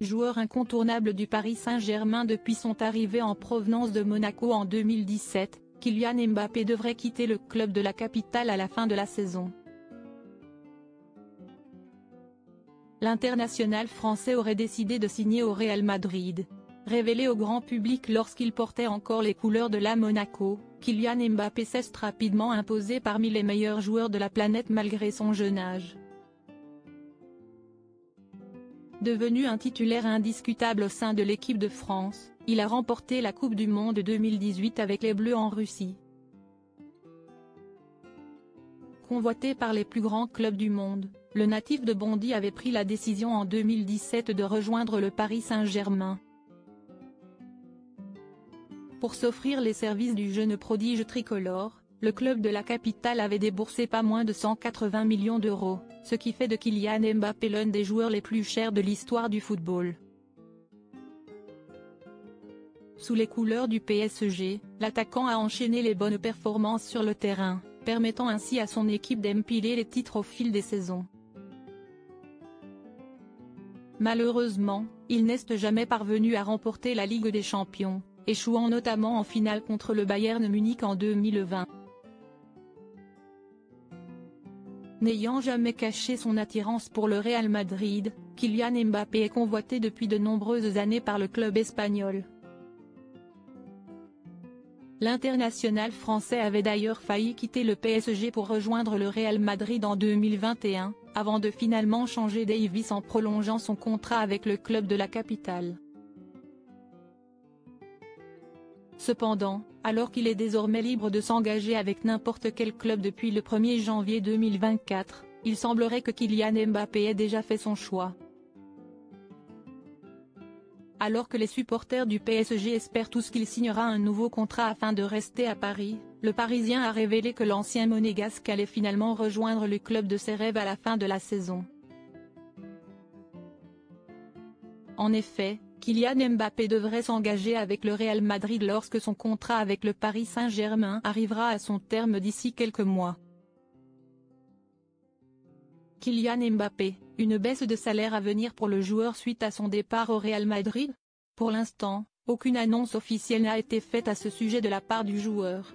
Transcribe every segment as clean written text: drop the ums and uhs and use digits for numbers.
Joueur incontournable du Paris Saint-Germain depuis son arrivée en provenance de Monaco en 2017, Kylian Mbappé devrait quitter le club de la capitale à la fin de la saison. L'international français aurait décidé de signer au Real Madrid. Révélé au grand public lorsqu'il portait encore les couleurs de la Monaco, Kylian Mbappé s'est rapidement imposé parmi les meilleurs joueurs de la planète malgré son jeune âge. Devenu un titulaire indiscutable au sein de l'équipe de France, il a remporté la Coupe du Monde 2018 avec les Bleus en Russie. Convoité par les plus grands clubs du monde, le natif de Bondy avait pris la décision en 2017 de rejoindre le Paris Saint-Germain. Pour s'offrir les services du jeune prodige tricolore, le club de la capitale avait déboursé pas moins de 180 millions d'euros, ce qui fait de Kylian Mbappé l'un des joueurs les plus chers de l'histoire du football. Sous les couleurs du PSG, l'attaquant a enchaîné les bonnes performances sur le terrain, permettant ainsi à son équipe d'empiler les titres au fil des saisons. Malheureusement, il n'est jamais parvenu à remporter la Ligue des Champions, échouant notamment en finale contre le Bayern Munich en 2020. N'ayant jamais caché son attirance pour le Real Madrid, Kylian Mbappé est convoité depuis de nombreuses années par le club espagnol. L'international français avait d'ailleurs failli quitter le PSG pour rejoindre le Real Madrid en 2021, avant de finalement changer d'avis en prolongeant son contrat avec le club de la capitale. Cependant, alors qu'il est désormais libre de s'engager avec n'importe quel club depuis le 1er janvier 2024, il semblerait que Kylian Mbappé ait déjà fait son choix. Alors que les supporters du PSG espèrent tous qu'il signera un nouveau contrat afin de rester à Paris, le Parisien a révélé que l'ancien monégasque allait finalement rejoindre le club de ses rêves à la fin de la saison. En effet, Kylian Mbappé devrait s'engager avec le Real Madrid lorsque son contrat avec le Paris Saint-Germain arrivera à son terme d'ici quelques mois. Kylian Mbappé, une baisse de salaire à venir pour le joueur suite à son départ au Real Madrid? Pour l'instant, aucune annonce officielle n'a été faite à ce sujet de la part du joueur.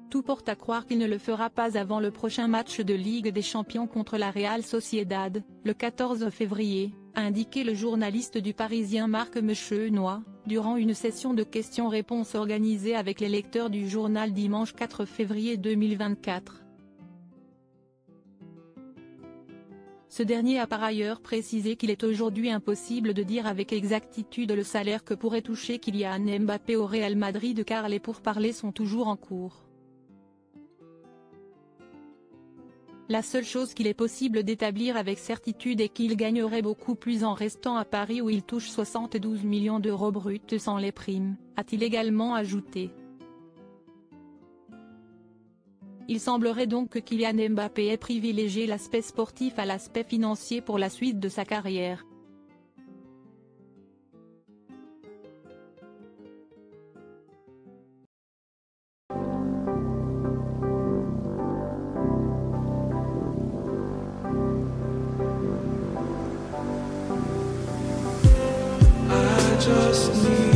Tout porte à croire qu'il ne le fera pas avant le prochain match de Ligue des Champions contre la Real Sociedad, le 14 février, a indiqué le journaliste du Parisien Marc Mechenois, durant une session de questions-réponses organisée avec les lecteurs du journal dimanche 4 février 2024. Ce dernier a par ailleurs précisé qu'il est aujourd'hui impossible de dire avec exactitude le salaire que pourrait toucher Kylian Mbappé au Real Madrid car les pourparlers sont toujours en cours. La seule chose qu'il est possible d'établir avec certitude est qu'il gagnerait beaucoup plus en restant à Paris où il touche 72 millions d'euros bruts sans les primes, a-t-il également ajouté. Il semblerait donc que Kylian Mbappé ait privilégié l'aspect sportif à l'aspect financier pour la suite de sa carrière. Just need